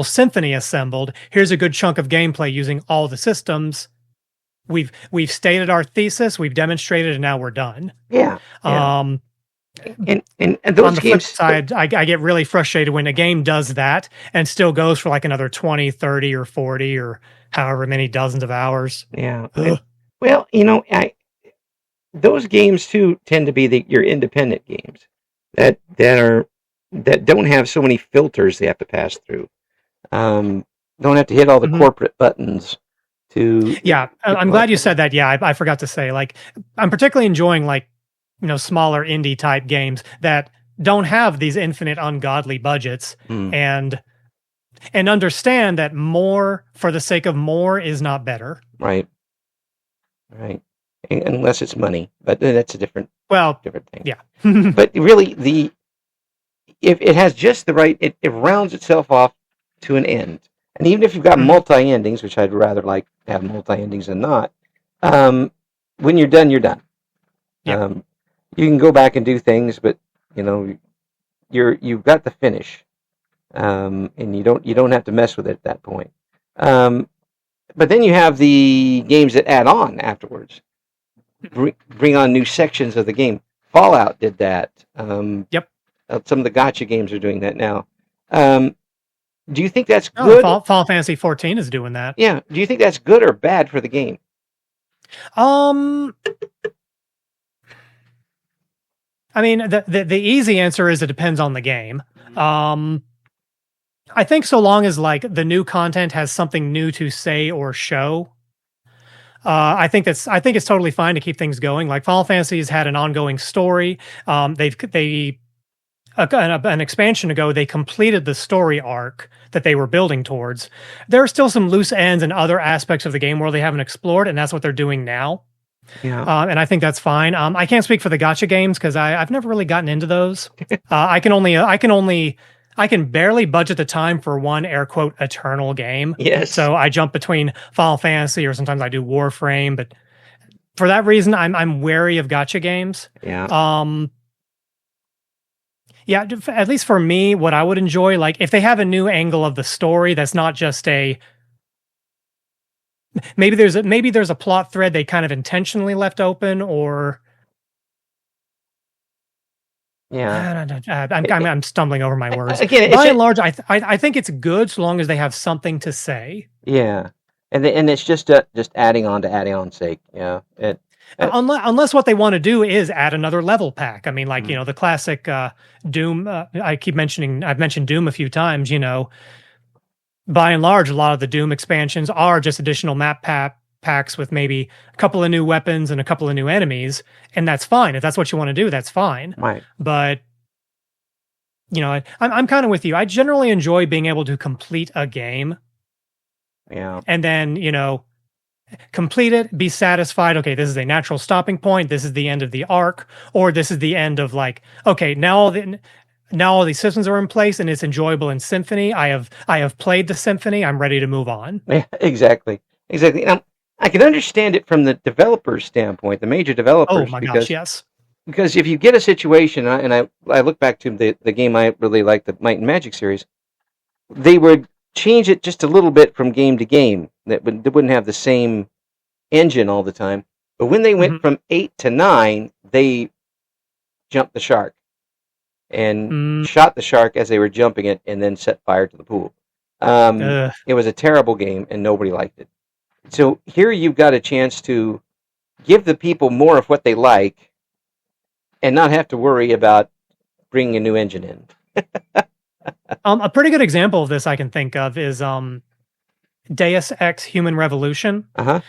symphony assembled, here's a good chunk of gameplay using all the systems. We've stated our thesis, we've demonstrated, and now we're done. Yeah. And those on the games, flip side, I get really frustrated when a game does that and still goes for like another 20, 30, or 40, or however many dozens of hours. Yeah. Well, you know, those games too tend to be your independent games that don't have so many filters they have to pass through. Don't have to hit all the corporate buttons. I'm glad you said that. Yeah, I forgot to say, like, I'm particularly enjoying like, you know, smaller indie type games that don't have these infinite ungodly budgets and understand that more for the sake of more is not better. Right. Unless it's money, but that's a different thing. Yeah. But really, if it has just the right, it rounds itself off to an end. And even if you've got multi-endings, which I'd rather like to have multi-endings than not, when you're done, you're done. Yeah. You can go back and do things, but you know, you've got the finish, and you don't have to mess with it at that point. But then you have the games that add on afterwards, bring on new sections of the game. Fallout did that. Some of the gotcha games are doing that now. Do you think that's good? Final Fantasy 14 is doing that. Yeah. Do you think that's good or bad for the game? I mean, the easy answer is it depends on the game. I think so long as like the new content has something new to say or show, I think it's totally fine to keep things going. Like Final Fantasy has had an ongoing story. An expansion ago, they completed the story arc that they were building towards. There are still some loose ends and other aspects of the game where they haven't explored, and that's what they're doing now. Yeah. And I think that's fine. I can't speak for the gotcha games because I've never really gotten into those. I can barely budget the time for one air quote eternal game. Yes. So I jump between Final Fantasy or sometimes I do Warframe, but for that reason, I'm wary of gotcha games. Yeah. Yeah, at least for me, what I would enjoy, like if they have a new angle of the story that's not just maybe there's a plot thread they kind of intentionally left open, or I'm stumbling over my words. Again, by and large, I think it's good so long as they have something to say. Yeah, and it's just adding on sake. Yeah. Unless what they want to do is add another level pack. I mean, like, you know, the classic Doom. I've mentioned Doom a few times, you know. By and large, a lot of the Doom expansions are just additional map packs with maybe a couple of new weapons and a couple of new enemies, and that's fine. If that's what you want to do, that's fine. Right. But, you know, I'm kind of with you. I generally enjoy being able to complete a game. Yeah. And then, you know, complete it, be satisfied. Okay, this is a natural stopping point. This is the end of the arc, or this is the end of like, okay, now all these systems are in place and it's enjoyable in Symphony. I have played the Symphony. I'm ready to move on. Yeah, exactly. Exactly. Now, I can understand it from the developer's standpoint, the major developers, Oh my gosh, yes. because if you get a situation, and I look back to the game I really liked, the Might and Magic series, they would change it just a little bit from game to game. They wouldn't have the same engine all the time. But when they went from 8 to 9, they jumped the shark and shot the shark as they were jumping it, and then set fire to the pool. It was a terrible game, and nobody liked it. So here you've got a chance to give the people more of what they like, and not have to worry about bringing a new engine in. A pretty good example of this I can think of is Deus Ex Human Revolution. The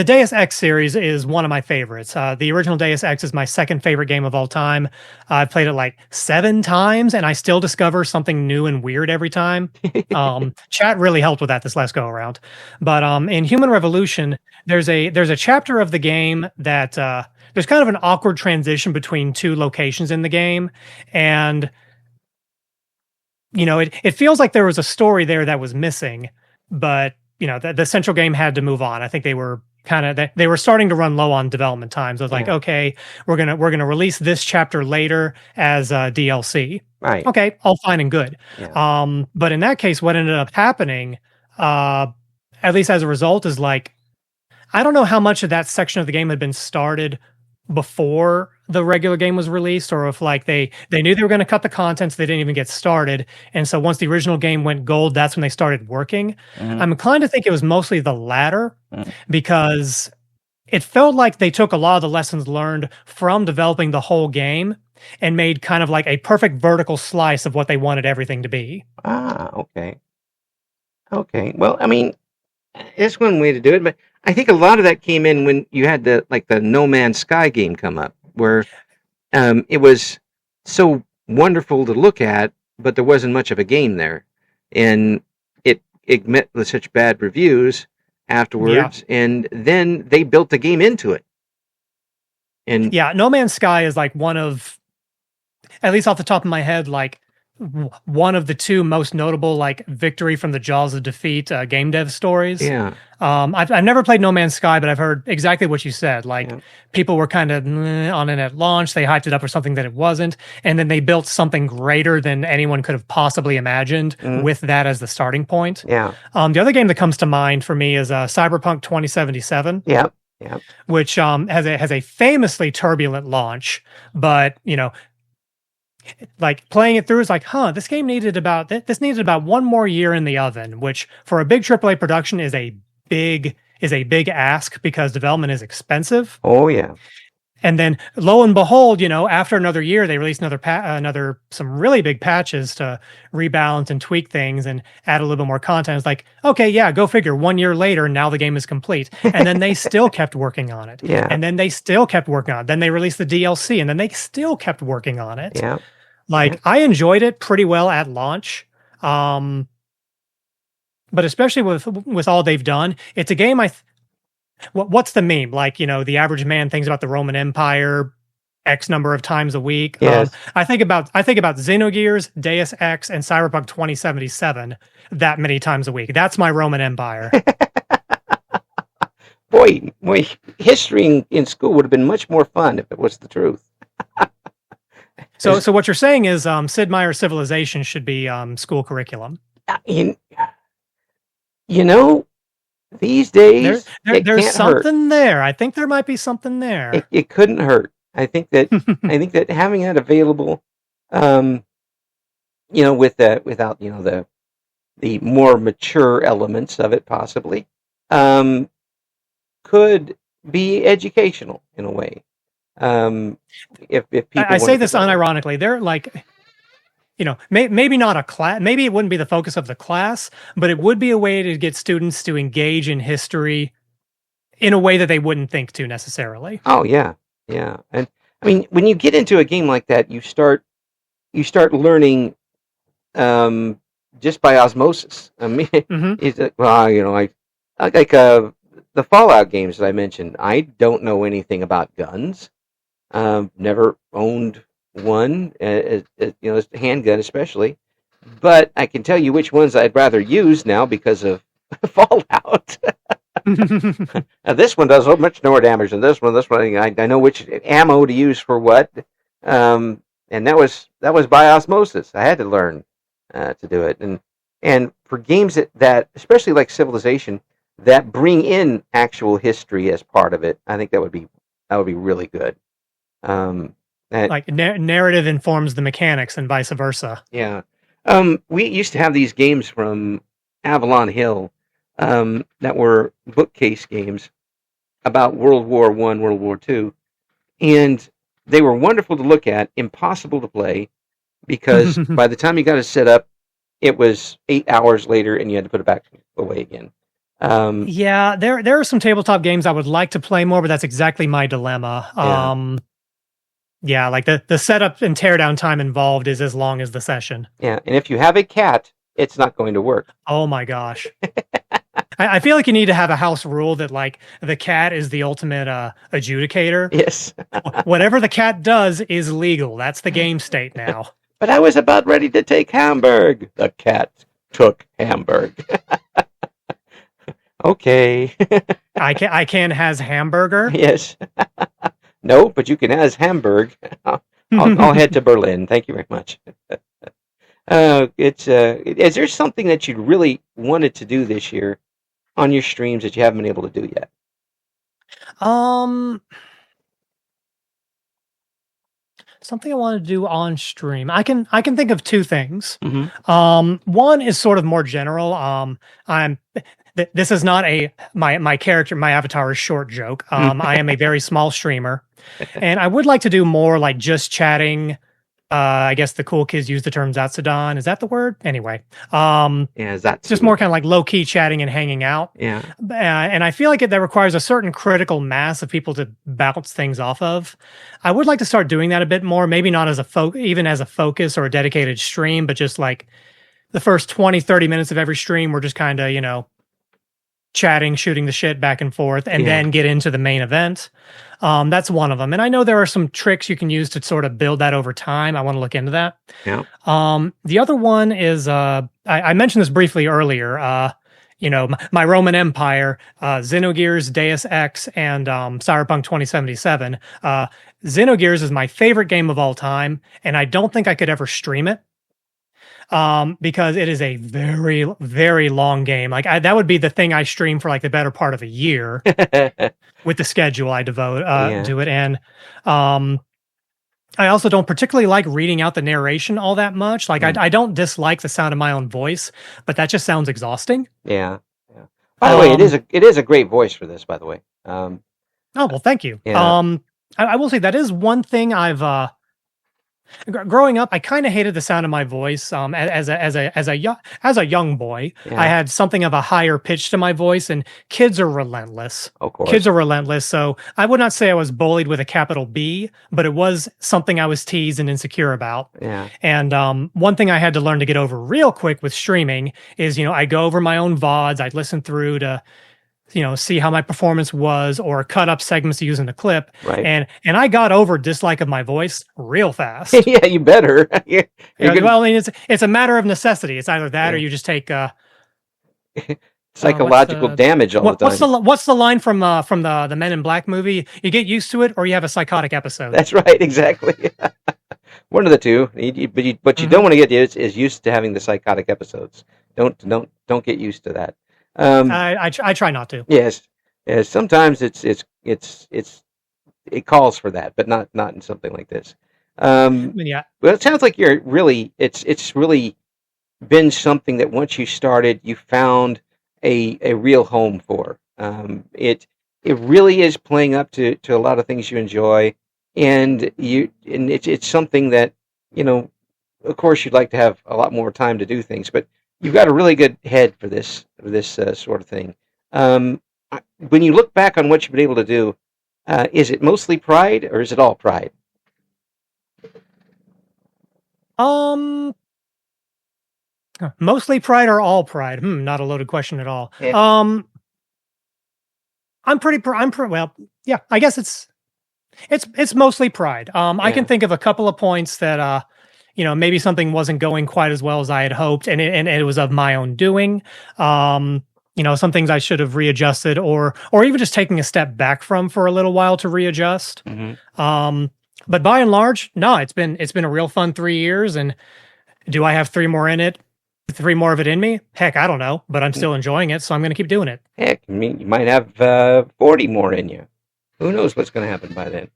Deus Ex series is one of my favorites. The original Deus Ex is my second favorite game of all time. I've played it like 7 times, and I still discover something new and weird every time. Chat really helped with that this last go around. But in Human Revolution, there's a chapter of the game that there's kind of an awkward transition between 2 locations in the game, and it feels like there was a story there that was missing, but the central game had to move on. I think they were they were starting to run low on development time. So it's like, okay, we're gonna release this chapter later as DLC. Right. Okay, all fine and good. Yeah. But in that case, what ended up happening, at least as a result, is like, I don't know how much of that section of the game had been started before the regular game was released, or if like they knew they were going to cut the content, so they didn't even get started. And so once the original game went gold, that's when they started working. I'm inclined to think it was mostly the latter, because it felt like they took a lot of the lessons learned from developing the whole game and made kind of like a perfect vertical slice of what they wanted everything to be. Okay. Well, I mean, it's one way to do it, but I think a lot of that came in when you had the No Man's Sky game come up, where it was so wonderful to look at, but there wasn't much of a game there, and it met with such bad reviews afterwards, and then they built the game into it. And No Man's Sky is like one of, at least off the top of my head, like one of the 2 most notable like victory from the jaws of defeat game dev stories. I've never played No Man's Sky, but I've heard exactly what you said. Like, people were kind of on it at launch. They hyped it up for something that it wasn't, and then they built something greater than anyone could have possibly imagined with that as the starting point. The other game that comes to mind for me is Cyberpunk 2077. Which has a famously turbulent launch, but like playing it through is like, this game needed about 1 more year in the oven, which for a big AAA production is a big ask, because development is expensive. And then lo and behold, after another year, they released some really big patches to rebalance and tweak things and add a little bit more content. It's like, okay, yeah, go figure. 1 year later, now the game is complete. And then they still kept working on it. And then they still kept working on it. Then they released the DLC, and then they still kept working on it. I enjoyed it pretty well at launch. But especially with all they've done, it's a game what's the meme? Like, the average man thinks about the Roman Empire X number of times a week. I think about Xenogears, Deus Ex, and Cyberpunk 2077 that many times a week. That's my Roman Empire. Boy, history in school would have been much more fun if it was the truth. So what you're saying is Sid Meier's Civilization should be school curriculum. These days, there's something there. I think there might be something there. It couldn't hurt. I think that having that available, without the more mature elements of it, possibly, could be educational in a way. If people, I say this unironically, they're like, maybe not a class, maybe it wouldn't be the focus of the class, but it would be a way to get students to engage in history in a way that they wouldn't think to necessarily. Oh yeah. And I mean, when you get into a game like that, you start learning just by osmosis. I mean, it's like the Fallout games that I mentioned. I don't know anything about guns. Never owned one, a handgun especially, but I can tell you which ones I'd rather use now because of Fallout. Now, this one does so much more damage than this one. This one, I know which ammo to use for what, and that was by osmosis. I had to learn to do it, and for games that especially like Civilization that bring in actual history as part of it, I think that would be really good. Like narrative informs the mechanics and vice versa. Yeah. We used to have these games from Avalon Hill that were bookcase games about World War I, World War II, and they were wonderful to look at, impossible to play, because by the time you got it set up, it was 8 hours later, and you had to put it back away again. Yeah, there are some tabletop games I would like to play more, but that's exactly my dilemma. Yeah, like the setup and teardown time involved is as long as the session. Yeah, and if you have a cat, it's not going to work. Oh my gosh. I feel like you need to have a house rule that like the cat is the ultimate adjudicator. Yes. Whatever the cat does is legal. That's the game state now. But I was about ready to take Hamburg. The cat took Hamburg. Okay. I can has hamburger. Yes. No, but you can has Hamburg. I'll head to Berlin. Thank you very much. Is there something that you really wanted to do this year on your streams that you haven't been able to do yet? Something I want to do on stream. I can think of two things. Mm-hmm. One is sort of more general. This is not my character, my avatar is short joke. I am a very small streamer, and I would like to do more like just chatting. I guess the cool kids use the term Zatsudan. Is that the word? Anyway. Yeah, that's just more kind of like low key chatting and hanging out. Yeah. And I feel like that requires a certain critical mass of people to bounce things off of. I would like to start doing that a bit more, maybe not as even as a focus or a dedicated stream, but just like the first 20, 30 minutes of every stream, we're just kind of, chatting, shooting the shit back and forth, and then get into the main event. That's one of them. And I know there are some tricks you can use to sort of build that over time. I want to look into that. Yeah. The other one is, I mentioned this briefly earlier, my Roman Empire, Xenogears, Deus Ex, and Cyberpunk 2077. Xenogears is my favorite game of all time, and I don't think I could ever stream it. Because it is a very, very long game. Like that would be the thing I stream for like the better part of a year with the schedule I devote to it. And I also don't particularly like reading out the narration all that much. Like I don't dislike the sound of my own voice, but that just sounds exhausting. Yeah. Yeah. By the way, it is a great voice for this, by the way. Oh, well, thank you. Yeah. I will say that is one thing I've growing up, I kind of hated the sound of my voice. As a young boy, I had something of a higher pitch to my voice, and kids are relentless. Of course, kids are relentless. So I would not say I was bullied with a capital B, but it was something I was teased and insecure about. Yeah. And one thing I had to learn to get over real quick with streaming is, I go over my own VODs. I'd listen through to see how my performance was, or cut up segments to use in the clip. Right. And I got over dislike of my voice real fast. Yeah, you better. Well, I mean, it's a matter of necessity. It's either that or you just take psychological damage all the time. What's the line from the Men in Black movie? You get used to it, or you have a psychotic episode. That's right, exactly. One of the two. But you don't want to get used to having the psychotic episodes. Don't get used to that. I try not to. Yes. Sometimes it calls for that, but not in something like this. Yeah. Well, it sounds like you're really it's really been something that once you started, you found a real home for. It really is playing up to a lot of things you enjoy, and it's something that of course you'd like to have a lot more time to do things, but you've got a really good head for this sort of thing. When you look back on what you've been able to do, is it mostly pride, or is it all pride? Mostly pride or all pride? Not a loaded question at all. Yeah. Well, yeah, I guess it's mostly pride. I can think of a couple of points that maybe something wasn't going quite as well as I had hoped, and it was of my own doing. some things I should have readjusted or even just taking a step back from for a little while to readjust. But by and large, no, it's been a real fun 3 years. And do I have 3 more in it? 3 more of it in me? Heck, I don't know, but I'm still enjoying it, so I'm going to keep doing it. Heck, I mean, you might have 40 more in you. Who knows what's going to happen by then?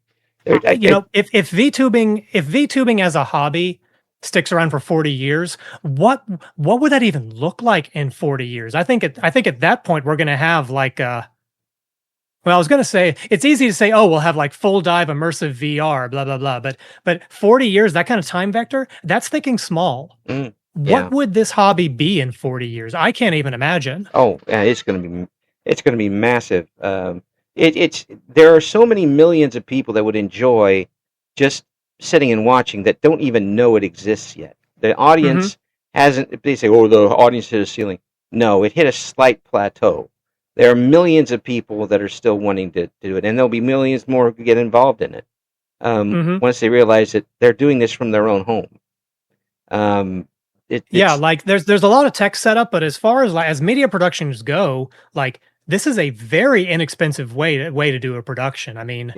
If VTubing as a hobby sticks around for 40 years, what would that even look like in 40 years? I think at that point we're going to have like well, I was going to say, it's easy to say, oh, we'll have like full dive immersive VR, blah, blah, blah. But 40 years, that kind of time vector, that's thinking small. What would this hobby be in 40 years? I can't even imagine. Oh, yeah, it's going to be massive. There are so many millions of people that would enjoy just sitting and watching that don't even know it exists yet. The audience hasn't, they say, oh, the audience hit a ceiling. No, it hit a slight plateau. There are millions of people that are still wanting to do it, and there'll be millions more who get involved in it once they realize that they're doing this from their own home. Like there's a lot of tech setup, but as far as media productions go, like this is a very inexpensive way to do a production. I mean,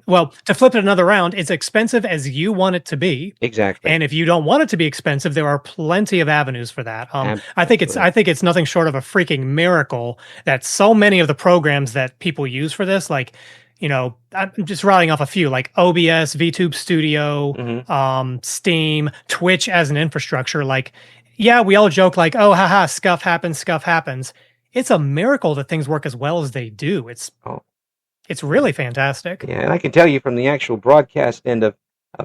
well, to flip it another round, it's expensive as you want it to be. Exactly. And if you don't want it to be expensive, there are plenty of avenues for that. I think it's nothing short of a freaking miracle that so many of the programs that people use for this, like, I'm just rattling off a few, like OBS, VTube Studio, Steam, Twitch as an infrastructure. Like, yeah, we all joke like, oh, haha, scuff happens. It's a miracle that things work as well as they do. It's really fantastic. Yeah, and I can tell you from the actual broadcast end of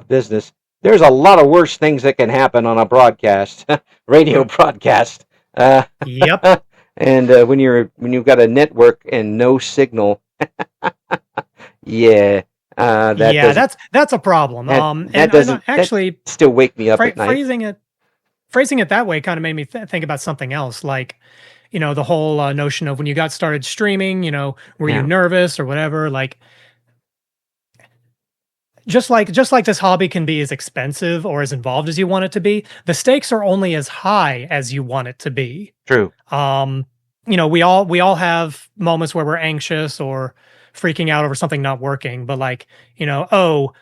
business, there's a lot of worse things that can happen on a broadcast, radio broadcast. Yep. And when you've got a network and no signal, that's a problem. That still wake me up at night. Phrasing it that way kind of made me think about something else, like, the whole notion of when you got started streaming, were you nervous or whatever? Like, just like this hobby can be as expensive or as involved as you want it to be, the stakes are only as high as you want it to be. True. We all have moments where we're anxious or freaking out over something not working, but like, oh,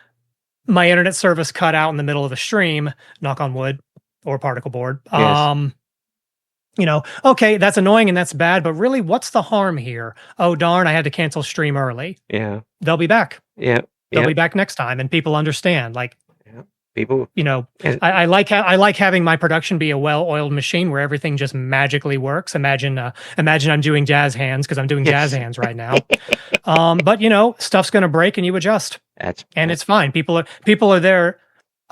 my internet service cut out in the middle of the stream, knock on wood or particle board. Yes. Okay, that's annoying and that's bad, but really, what's the harm here? Oh, darn, I had to cancel stream early. Yeah. They'll be back. Yeah. They'll be back next time, and people understand. Like, people, I like having my production be a well-oiled machine where everything just magically works. Imagine I'm doing jazz hands because I'm doing jazz hands right now. But stuff's going to break and you adjust. It's fine. People are there.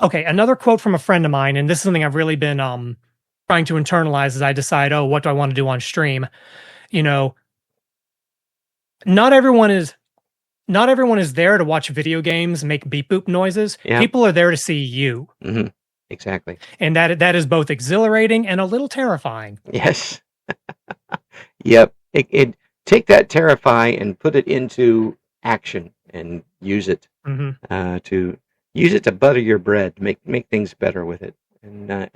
Okay, another quote from a friend of mine, and this is something I've really been trying to internalize as I decide, oh, what do I want to do on stream? Not everyone is there to watch video games make beep boop noises. Yeah. People are there to see you. Mm-hmm. Exactly. And that is both exhilarating and a little terrifying. Yes. Yep. Take that terrify and put it into action and use it to butter your bread, make things better with it. And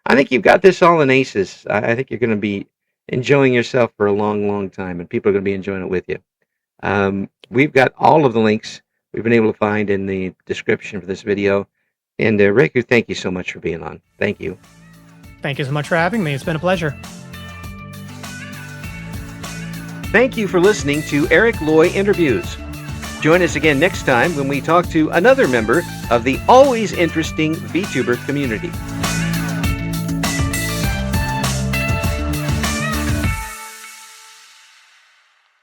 I think you've got this all in aces. I think you're going to be enjoying yourself for a long, long time, and people are going to be enjoying it with you. We've got all of the links we've been able to find in the description for this video. And Reku, thank you so much for being on. Thank you. Thank you so much for having me. It's been a pleasure. Thank you for listening to Eric Loy Interviews. Join us again next time when we talk to another member of the always interesting VTuber community.